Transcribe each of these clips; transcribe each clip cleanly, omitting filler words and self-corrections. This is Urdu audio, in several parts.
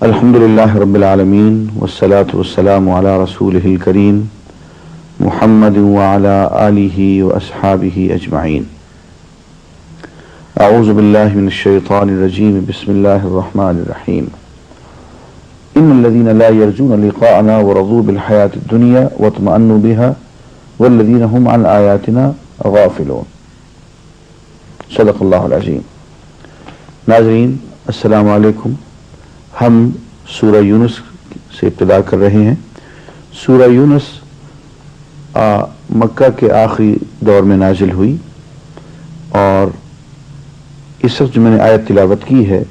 الحمد لله رب العالمين والصلاة والسلام على رسوله الكريم محمد وعلى آله وأصحابه أجمعين. أعوذ بالله من الشيطان الرجيم. بسم الله الرحمن الرحيم. إن الذين لا يرجون لقاءنا ورضوا بالحياة الدنيا واطمأنوا بها والذين هم عن آياتنا غافلون. صدق اللہ العظیم. ناظرین السلام علیکم. ہم سورہ یونس سے ابتدا کر رہے ہیں. سورہ یونس مکہ کے آخری دور میں نازل ہوئی اور اس وقت جو میں نے آیت تلاوت کی ہے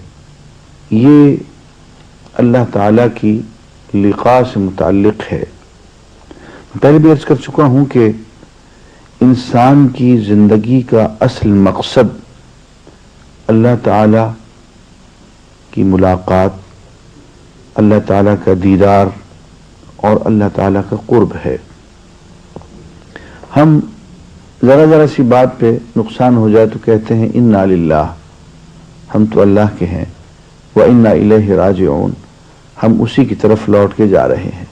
یہ اللہ تعالیٰ کی لقاء سے متعلق ہے. پہلے بھی عرض کر چکا ہوں کہ انسان کی زندگی کا اصل مقصد اللہ تعالیٰ کی ملاقات، اللہ تعالیٰ کا دیدار اور اللہ تعالیٰ کا قرب ہے. ہم ذرا سی بات پہ نقصان ہو جائے تو کہتے ہیں انا للہ، ہم تو اللہ کے ہیں، وَإِنَّا إِلَيْهِ رَاجِعُونَ، ہم اسی کی طرف لوٹ کے جا رہے ہیں.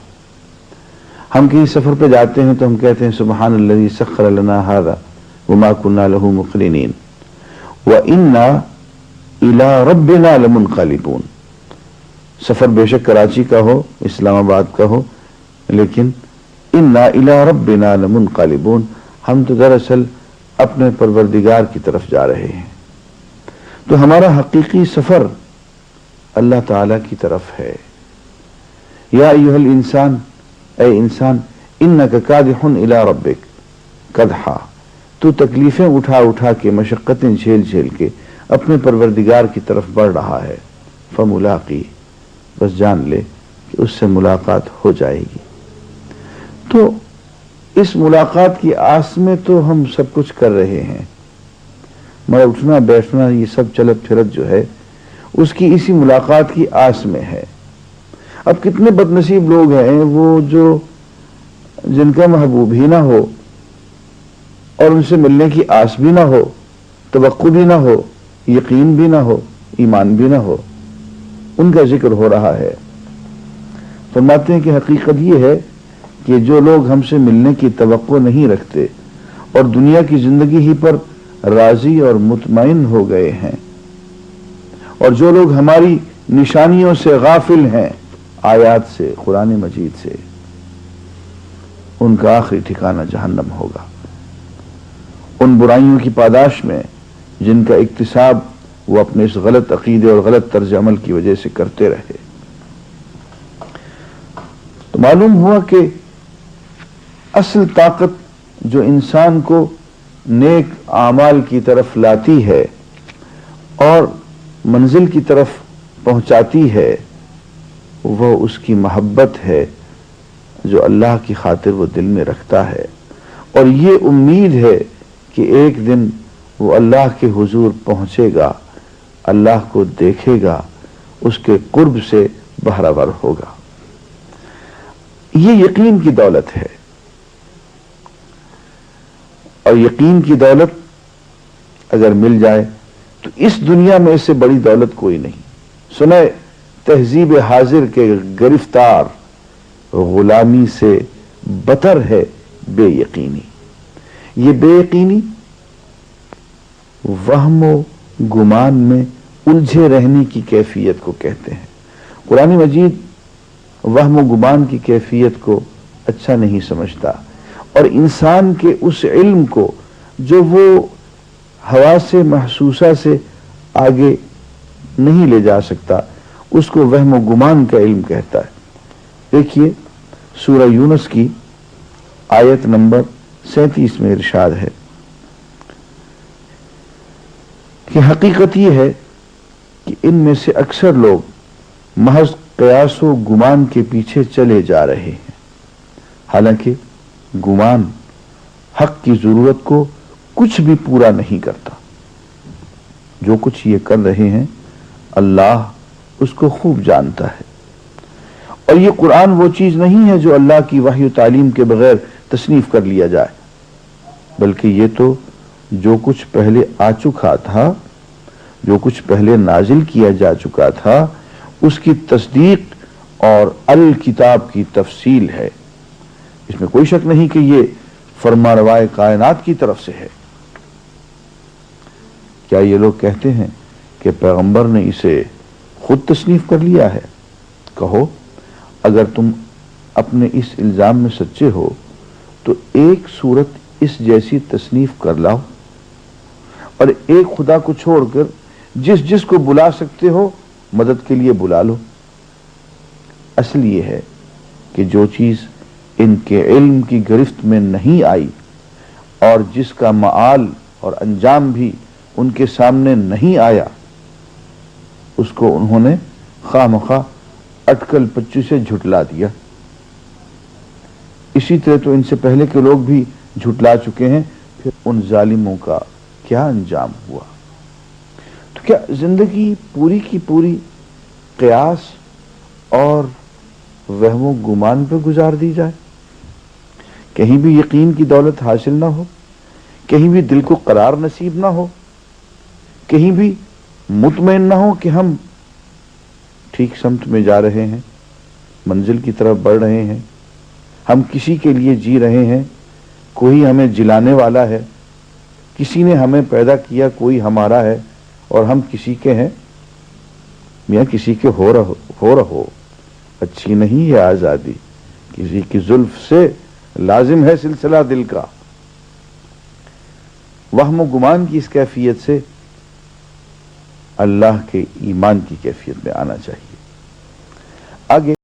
ہم کہیں سفر پہ جاتے ہیں تو ہم کہتے ہیں سبحان الذی سخر لنا ھذا وما كنا له مقرنین وَإِنَّا إِلَىٰ رَبِّنَا لَمُنْقَلِبُونَ. سفر بے شک کراچی کا ہو، اسلام آباد کا ہو، لیکن اِنَّا إِلَىٰ رَبِّنَا لَمُنْقَلِبُونَ، ہم تو دراصل اپنے پروردگار کی طرف جا رہے ہیں. تو ہمارا حقیقی سفر اللہ تعالیٰ کی طرف ہے. یا ایھا الانسان، اے انسان، انک کادح الی ربک کدحا، تو تکلیفیں اٹھا کے، مشقتیں جھیل کے اپنے پروردگار کی طرف بڑھ رہا ہے. فملاقی، بس جان لے کہ اس سے ملاقات ہو جائے گی. تو اس ملاقات کی آس میں تو ہم سب کچھ کر رہے ہیں. ہمارا اٹھنا بیٹھنا یہ سب چلت پھرت جو ہے اس کی اسی ملاقات کی آس میں ہے. اب کتنے بد نصیب لوگ ہیں وہ جو جن کا محبوب ہی نہ ہو اور ان سے ملنے کی آس بھی نہ ہو، توقع بھی نہ ہو، یقین بھی نہ ہو، ایمان بھی نہ ہو، ان کا ذکر ہو رہا ہے. فرماتے ہیں کہ حقیقت یہ ہے کہ جو لوگ ہم سے ملنے کی توقع نہیں رکھتے اور دنیا کی زندگی ہی پر راضی اور مطمئن ہو گئے ہیں، اور جو لوگ ہماری نشانیوں سے غافل ہیں، آیات سے، قرآن مجید سے، ان کا آخری ٹھکانہ جہنم ہوگا. ان برائیوں کی پاداش میں جن کا اکتساب وہ اپنے اس غلط عقیدے اور غلط طرز عمل کی وجہ سے کرتے رہے. تو معلوم ہوا کہ اصل طاقت جو انسان کو نیک اعمال کی طرف لاتی ہے اور منزل کی طرف پہنچاتی ہے وہ اس کی محبت ہے جو اللہ کی خاطر وہ دل میں رکھتا ہے، اور یہ امید ہے کہ ایک دن وہ اللہ کے حضور پہنچے گا، اللہ کو دیکھے گا، اس کے قرب سے بہرہ ور ہوگا. یہ یقین کی دولت ہے، اور یقین کی دولت اگر مل جائے تو اس دنیا میں اس سے بڑی دولت کوئی نہیں. سنیں تہذیب حاضر کے گرفتار غلامی سے بتر ہے بے یقینی. یہ بے یقینی وہم و گمان میں الجھے رہنے کی کیفیت کو کہتے ہیں. قرآن مجید وہم و گمان کی کیفیت کو اچھا نہیں سمجھتا، اور انسان کے اس علم کو جو وہ حواس محسوسہ سے آگے نہیں لے جا سکتا اس کو وہم و گمان کا علم کہتا ہے. دیکھیے سورہ یونس کی آیت نمبر 37 میں ارشاد ہے کہ حقیقت یہ ہے کہ ان میں سے اکثر لوگ محض قیاس و گمان کے پیچھے چلے جا رہے ہیں، حالانکہ گمان حق کی ضرورت کو کچھ بھی پورا نہیں کرتا. جو کچھ یہ کر رہے ہیں اللہ اس کو خوب جانتا ہے. اور یہ قرآن وہ چیز نہیں ہے جو اللہ کی وحی و تعلیم کے بغیر تصنیف کر لیا جائے، بلکہ یہ تو جو کچھ پہلے آ چکا تھا، جو کچھ پہلے نازل کیا جا چکا تھا، اس کی تصدیق اور الکتاب کی تفصیل ہے۔ اس میں کوئی شک نہیں کہ یہ فرمانروائے کائنات کی طرف سے ہے۔ کیا یہ لوگ کہتے ہیں کہ پیغمبر نے اسے خود تصنیف کر لیا ہے؟ کہو اگر تم اپنے اس الزام میں سچے ہو تو ایک صورت اس جیسی تصنیف کر لاؤ اور ایک خدا کو چھوڑ کر جس جس کو بلا سکتے ہو مدد کے لیے بلا لو۔ اصل یہ ہے کہ جو چیز ان کے علم کی گرفت میں نہیں آئی اور جس کا معال اور انجام بھی ان کے سامنے نہیں آیا، اس کو انہوں نے خواہ مخواہ اٹکل پچو سے جھٹلا دیا۔ اسی طرح تو ان سے پہلے کے لوگ بھی جھٹلا چکے ہیں، پھر ان ظالموں کا کیا انجام ہوا؟ تو کیا زندگی پوری کی پوری قیاس اور وہم و گمان پہ گزار دی جائے؟ کہیں بھی یقین کی دولت حاصل نہ ہو، کہیں بھی دل کو قرار نصیب نہ ہو، کہیں بھی مطمئن نہ ہو کہ ہم ٹھیک سمت میں جا رہے ہیں، منزل کی طرف بڑھ رہے ہیں، ہم کسی کے لیے جی رہے ہیں، کوئی ہمیں جلانے والا ہے، کسی نے ہمیں پیدا کیا، کوئی ہمارا ہے اور ہم کسی کے ہیں۔ میاں کسی کے ہو رہو اچھی نہیں ہے آزادی، کسی کی زلف سے لازم ہے سلسلہ دل کا۔ وہم و گمان کی اس کیفیت سے اللہ کے ایمان کی کیفیت میں آنا چاہیے۔ آگے